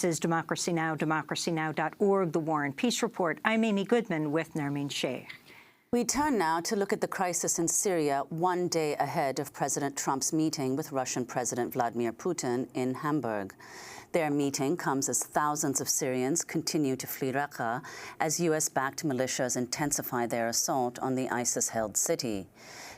This is Democracy Now!, democracynow.org, The War and Peace Report. I'm Amy Goodman with Nermeen Sheikh. We turn now to look at the crisis in Syria 1 day ahead of President Trump's meeting with Russian President Vladimir Putin in Hamburg. Their meeting comes as thousands of Syrians continue to flee Raqqa as U.S.-backed militias intensify their assault on the ISIS-held city.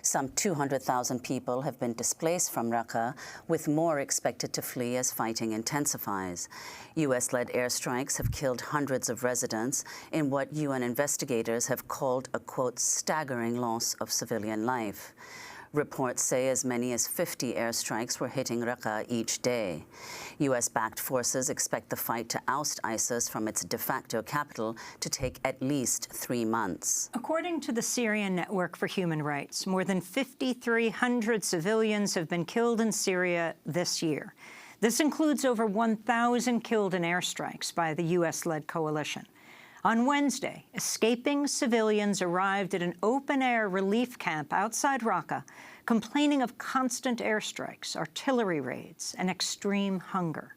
Some 200,000 people have been displaced from Raqqa, with more expected to flee as fighting intensifies. U.S.-led airstrikes have killed hundreds of residents in what UN investigators have called a, quote, staggering loss of civilian life. Reports say as many as 50 airstrikes were hitting Raqqa each day. U.S.-backed forces expect the fight to oust ISIS from its de facto capital to take at least 3 months. According to the Syrian Network for Human Rights, more than 5,300 civilians have been killed in Syria this year. This includes over 1,000 killed in airstrikes by the U.S.-led coalition. On Wednesday, escaping civilians arrived at an open-air relief camp outside Raqqa, complaining of constant airstrikes, artillery raids, and extreme hunger.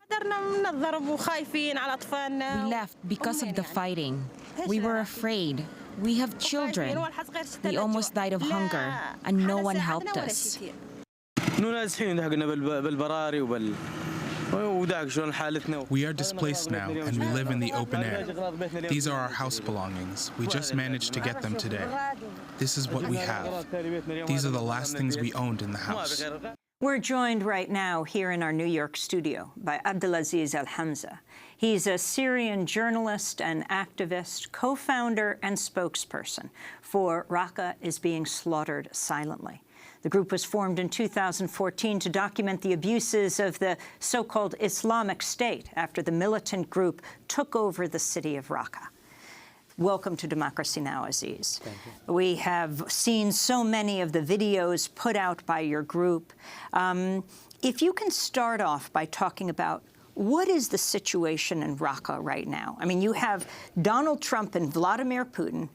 We left because of the fighting. We were afraid. We have children. We almost died of hunger, and no one helped us. We are displaced now, and we live in the open air. These are our house belongings. We just managed to get them today. This is what we have. These are the last things we owned in the house. We're joined right now here in our New York studio by Abdulaziz Al-Hamza. He's a Syrian journalist and activist, co-founder and spokesperson for Raqqa is Being Slaughtered Silently. The group was formed in 2014 to document the abuses of the so-called Islamic State after the militant group took over the city of Raqqa. Welcome to Democracy Now!, Aziz. Thank you. We have seen so many of the videos put out by your group. If you can start off by talking about what is the situation in Raqqa right now? I mean, you have Donald Trump and Vladimir Putin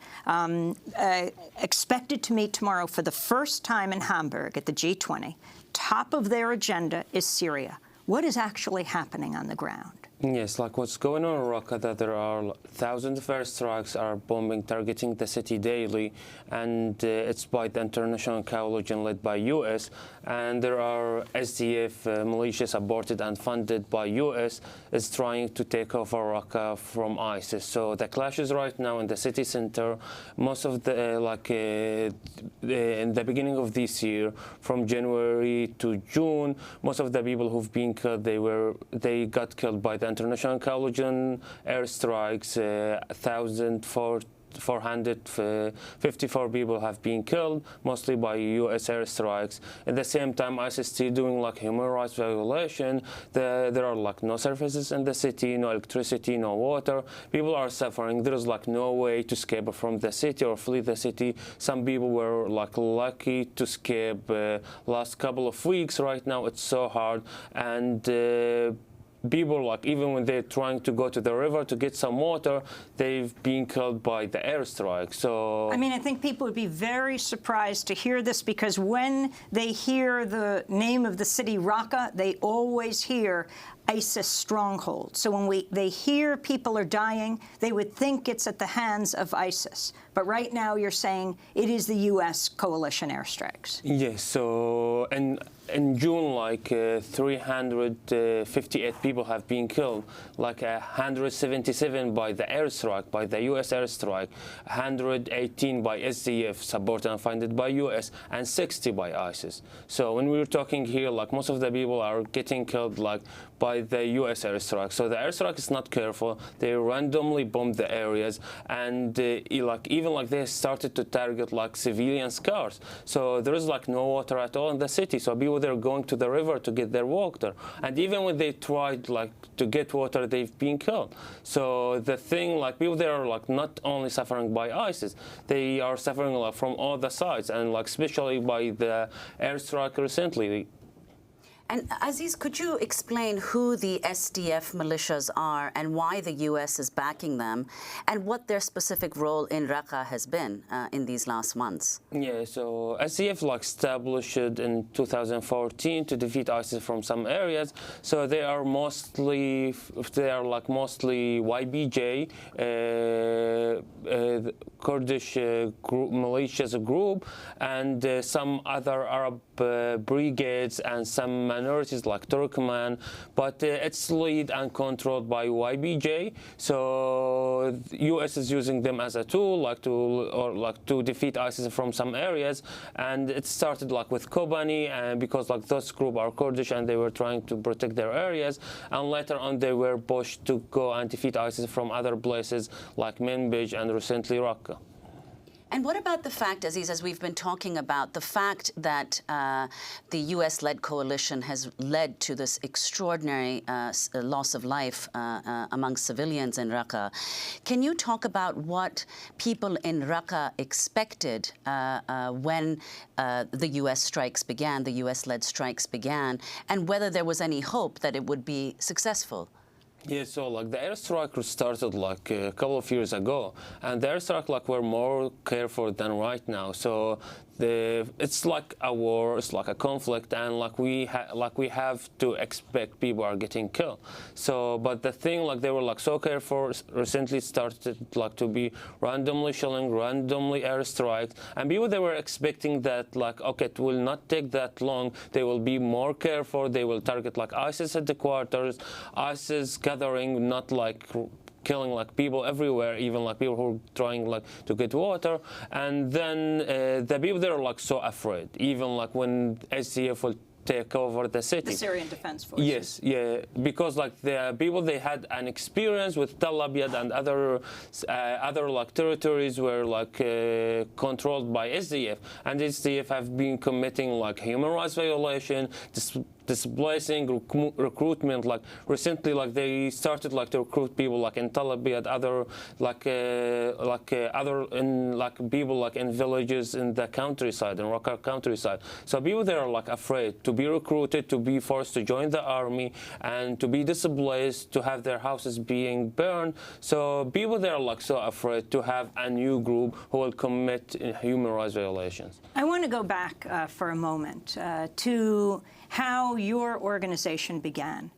expected to meet tomorrow for the first time in Hamburg at the G20. Top of their agenda is Syria. What is actually happening on the ground? Yes, like what's going on in Raqqa, that there are thousands of airstrikes are bombing, targeting the city daily, and it's by the international coalition led by U.S., and there are SDF militias supported and funded by U.S. is trying to take over Raqqa from ISIS. So the clashes right now in the city center, most of the in the beginning of this year, from January to June, most of the people who've been killed, they got killed by the international coalition airstrikes. 1,454 people have been killed, mostly by U.S. airstrikes. At the same time, ISIS still doing like human rights violation. There are like no services in the city, no electricity, no water. People are suffering. There is like no way to escape from the city or flee the city. Some people were like lucky to escape last couple of weeks. Right now, it's so hard, and people, like, even when they're trying to go to the river to get some water, they've been killed by the airstrike. So I mean, I think people would be very surprised to hear this, because when they hear the name of the city Raqqa, they always hear ISIS stronghold. So when they hear people are dying, they would think it's at the hands of ISIS. But right now you're saying it is the U.S. coalition airstrikes. Yes, so in June, like 358 people have been killed, like 177 by the airstrike, by the U.S. airstrike, 118 by SDF, supported and funded by U.S., and 60 by ISIS. So when we're talking here, like most of the people are getting killed like by the U.S. airstrike. So the airstrike is not careful. They randomly bomb the areas, and even like they started to target like civilian cars. So there is like no water at all in the city. So people, they're going to the river to get their water, and even when they tried like to get water, they've been killed. So the thing, like, people, they are like not only suffering by ISIS, they are suffering like from all the sides, and like especially by the airstrike recently. And Aziz, could you explain who the SDF militias are and why the U.S. is backing them, and what their specific role in Raqqa has been in these last months? Yeah, so SDF established in 2014 to defeat ISIS from some areas. So they are mostly YPJ, Kurdish group, militias group, and some other Arab brigades and some minorities like Turkmen, but it's led and controlled by YPJ. So the U.S. is using them as a tool, to defeat ISIS from some areas. And it started with Kobani, and because those groups are Kurdish and they were trying to protect their areas, and later on they were pushed to go and defeat ISIS from other places like Manbij and recently Raqqa. And what about the fact, Aziz, as we've been talking about, the fact that the U.S.-led coalition has led to this extraordinary loss of life among civilians in Raqqa? Can you talk about what people in Raqqa expected when the U.S. strikes began, the U.S.-led strikes began, and whether there was any hope that it would be successful? Yeah, so the airstrike started a couple of years ago, and the airstrike were more careful than right now. So it's like a war, it's like a conflict, and we have to expect people are getting killed. So, but the thing they were so careful. Recently started to be randomly shelling, randomly airstrikes, and people they were expecting that okay, it will not take that long. They will be more careful. They will target ISIS headquarters, ISIS gathering, not killing people everywhere, even people who are trying to get water. And then the people there are so afraid, even when SDF will take over the city. The Syrian Defense Forces. Yes, yeah, because the people they had an experience with Tel Abyad and other territories were controlled by SDF, and SDF have been committing human rights violation, displacing recruitment. Recently, they started to recruit people in Tel Abyad, other people in villages in the countryside, in Raqqa countryside. So people there are afraid to be recruited, to be forced to join the army, and to be displaced, to have their houses being burned. So people there are so afraid to have a new group who will commit human rights violations. I want to go back for a moment to how your organization began.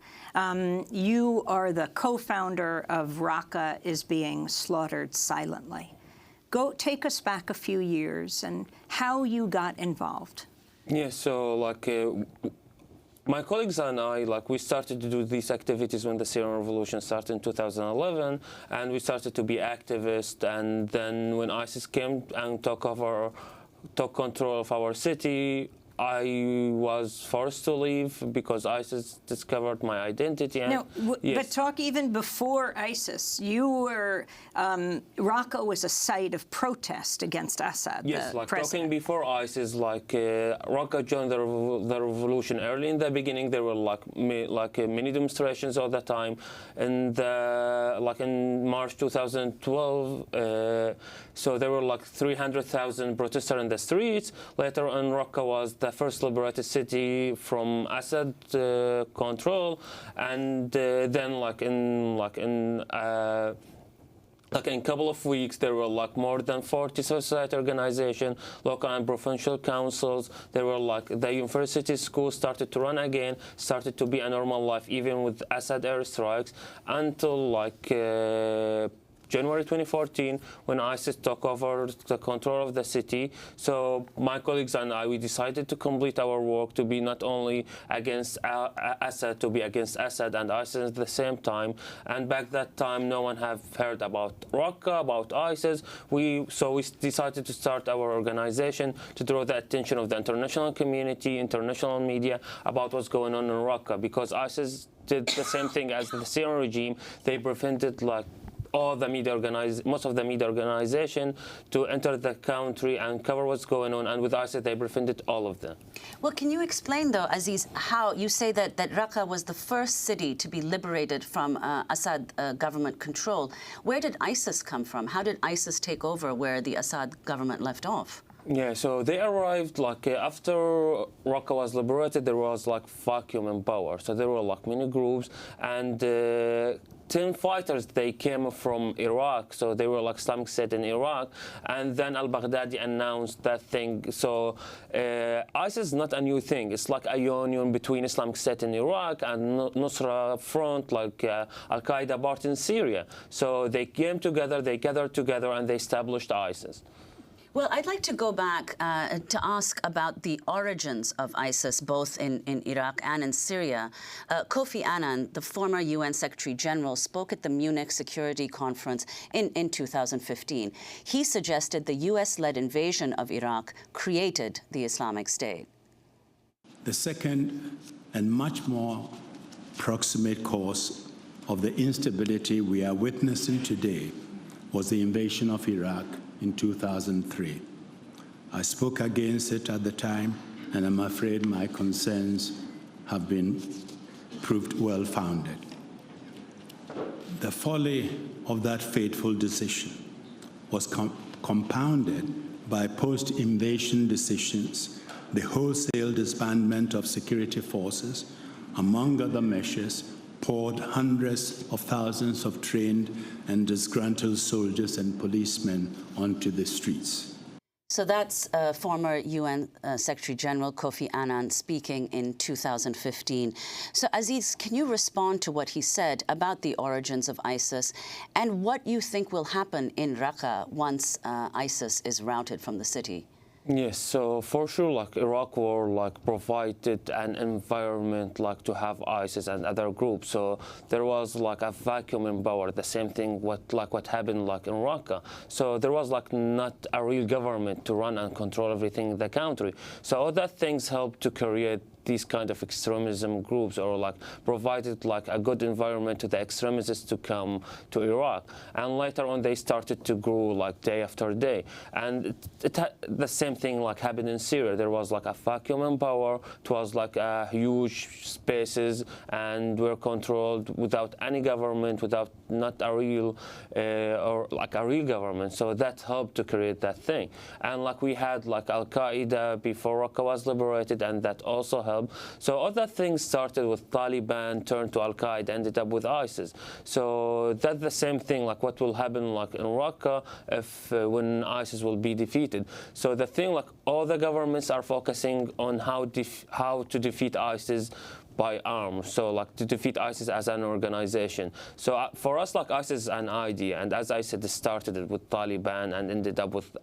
You are the co-founder of Raqqa is Being Slaughtered Silently. Take us back a few years and how you got involved. Yeah, so my colleagues and I, we started to do these activities when the Syrian revolution started in 2011, and we started to be activists. And then when ISIS came and took control of our city, I was forced to leave because ISIS discovered my identity. And yes. But talk even before ISIS. You were, Raqqa was a site of protest against Assad. Yes, the president. Talking before ISIS, Raqqa joined the revolution early in the beginning. There were many demonstrations all the time. And in March 2012, so there were 300,000 protesters in the streets. Later on, Raqqa was the first liberated city from Assad control, and then in a couple of weeks, there were more than 40 society organizations, local and provincial councils. There were the university schools started to run again, started to be a normal life, even with Assad airstrikes, until January 2014, when ISIS took over the control of the city. So my colleagues and I, we decided to complete our work to be not only against Assad, to be against Assad and ISIS at the same time. And back that time, no one have heard about Raqqa, about ISIS. So we decided to start our organization to draw the attention of the international community, international media about what's going on in Raqqa, because ISIS did the same thing as the Syrian regime. They prevented all the media most of the media organization to enter the country and cover what's going on, and with ISIS they prevented all of them. Well, can you explain though, Aziz, how you say that Raqqa was the first city to be liberated from Assad government control? Where did ISIS come from? How did ISIS take over where the Assad government left off? Yeah, so they arrived like after Raqqa was liberated, there was like vacuum in power. So there were like many groups, and 10 fighters, they came from Iraq, so they were like Islamic State in Iraq, and then al-Baghdadi announced that thing. So ISIS is not a new thing. It's like a union between Islamic State in Iraq and Nusra Front, like Al-Qaeda part in Syria. So they came together, they gathered together, and they established ISIS. Well, I'd like to go back to ask about the origins of ISIS, both in Iraq and in Syria. Kofi Annan, the former UN Secretary General, spoke at the Munich Security Conference in 2015. He suggested the US-led invasion of Iraq created the Islamic State. The second and much more proximate cause of the instability we are witnessing today was the invasion of Iraq in 2003. I spoke against it at the time, and I'm afraid my concerns have been proved well-founded. The folly of that fateful decision was compounded by post-invasion decisions, the wholesale disbandment of security forces, among other measures, poured hundreds of thousands of trained and disgruntled soldiers and policemen onto the streets. So that's former UN Secretary General Kofi Annan speaking in 2015. So Aziz, can you respond to what he said about the origins of ISIS and what you think will happen in Raqqa once ISIS is routed from the city? Yes, so for sure, like Iraq war, like provided an environment like to have ISIS and other groups. So there was like a vacuum in power. The same thing what happened like in Raqqa. So there was like not a real government to run and control everything in the country. So all that things helped to create these kind of extremism groups, or like provided like a good environment to the extremists to come to Iraq. And later on they started to grow like day after day. And the same thing like happened in Syria. There was like a vacuum in power. It was like huge spaces and were controlled without any government, without not a real or like a real government. So that helped to create that thing. And like we had like Al-Qaeda before Raqqa was liberated, and that also helped. So other things started with Taliban, turned to Al-Qaeda, ended up with ISIS. So that's the same thing, like what will happen like in Raqqa if when ISIS will be defeated. So the thing, like all the governments are focusing on how to defeat ISIS by arms, so like to defeat ISIS as an organization. So for us, like ISIS is an idea, and as I said, it started with Taliban and ended up with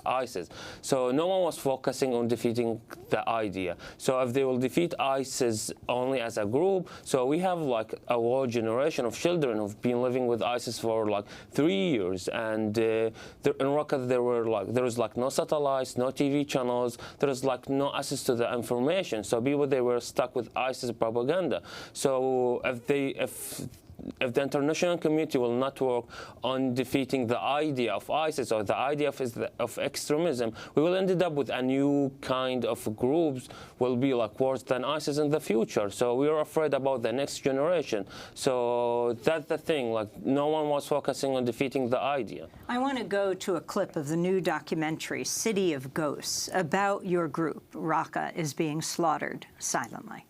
ISIS. So no one was focusing on defeating the idea. So if they will defeat ISIS only as a group, so we have like a whole generation of children who've been living with ISIS for like 3 years, and in Raqqa there was like no satellites, no TV channels, there was like no access to the information. So people, they were stuck with ISIS propaganda. So if the international community will not work on defeating the idea of ISIS or the idea of extremism, we will end up with a new kind of groups will be like worse than ISIS in the future. So we are afraid about the next generation. So that's the thing, like no one was focusing on defeating the idea. I want to go to a clip of the new documentary, City of Ghosts, about your group, Raqqa is being slaughtered silently.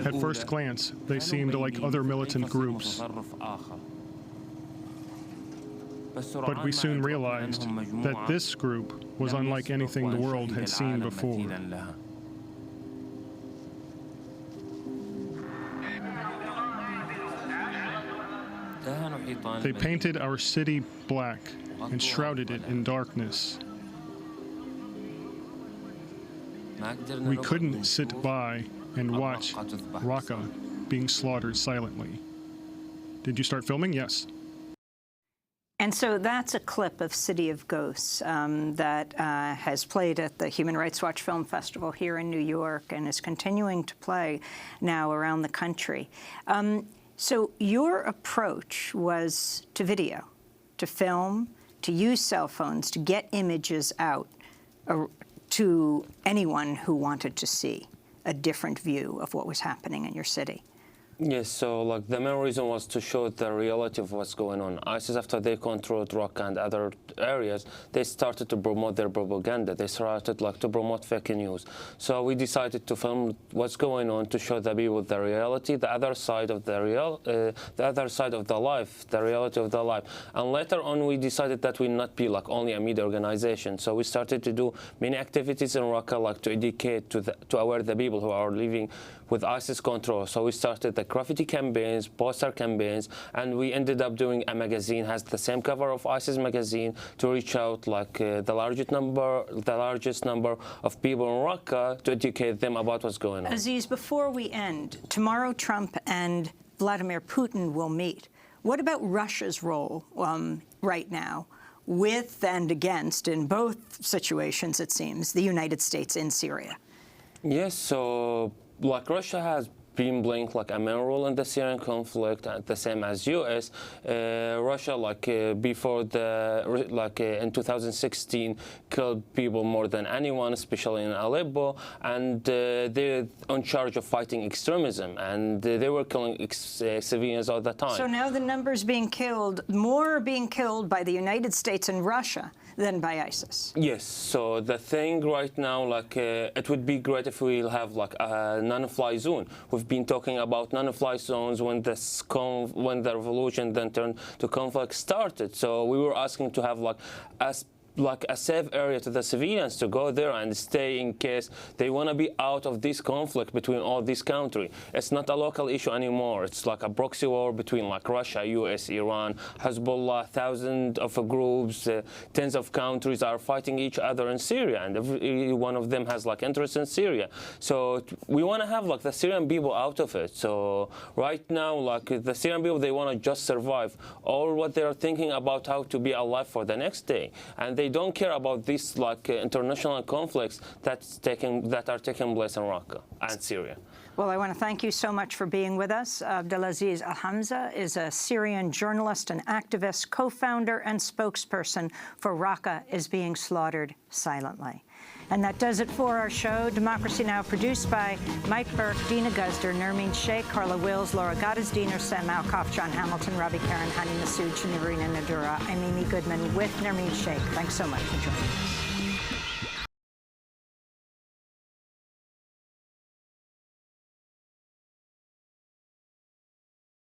At first glance, they seemed like other militant groups. But we soon realized that this group was unlike anything the world had seen before. They painted our city black and shrouded it in darkness. We couldn't sit by and watch Raqqa being slaughtered silently. Did you start filming? Yes. And so that's a clip of City of Ghosts that has played at the Human Rights Watch Film Festival here in New York and is continuing to play now around the country. So your approach was to video, to film, to use cell phones, to get images out to anyone who wanted to see a different view of what was happening in your city. Yes, so like the main reason was to show the reality of what's going on. ISIS, after they controlled Raqqa and other areas, they started to promote their propaganda. They started like to promote fake news. So we decided to film what's going on to show the people the reality, the other side of the other side of the life, the reality of the life. And later on, we decided that we not be like only a media organization. So we started to do many activities in Raqqa, like to educate, to aware the people who are living with ISIS control. So we started the graffiti campaigns, poster campaigns, and we ended up doing a magazine, has the same cover of ISIS magazine, to reach out like the largest number of people in Raqqa to educate them about what's going on. Aziz, before we end, tomorrow Trump and Vladimir Putin will meet. What about Russia's role right now with and against, in both situations, it seems, the United States in Syria? Yes, so like Russia has been playing like a main role in the Syrian conflict, the same as U.S. Russia, like before in 2016, killed people more than anyone, especially in Aleppo, and they're in charge of fighting extremism, and they were killing civilians all the time. So now the numbers being killed, more are being killed by the United States and Russia than by ISIS. Yes, so the thing right now, like it would be great if we'll have like a non-fly zone. We've been talking about non-fly zones when the revolution then turned to conflict started. So we were asking to have like a safe area to the civilians to go there and stay in case they want to be out of this conflict between all these countries. It's not a local issue anymore. It's like a proxy war between like Russia, US, Iran, Hezbollah, thousands of groups, tens of countries are fighting each other in Syria, and every one of them has like interest in Syria. So we want to have like the Syrian people out of it. So right now, like the Syrian people, they want to just survive. All what they are thinking about how to be alive for the next day, and they don't care about these like international conflicts that are taking place in Raqqa and Syria. Well, I want to thank you so much for being with us. Abdulaziz Alhamza is a Syrian journalist and activist, co-founder and spokesperson for Raqqa is being slaughtered silently. And that does it for our show. Democracy Now! Produced by Mike Burke, Dina Guzder, Nermeen Sheikh, Carla Wills, Laura Gottesdiener, Sam Malkoff, John Hamilton, Ravi Karen, Hani Masood, Shanirina Nadura. I'm Amy Goodman with Nermeen Sheikh. Thanks so much for joining us.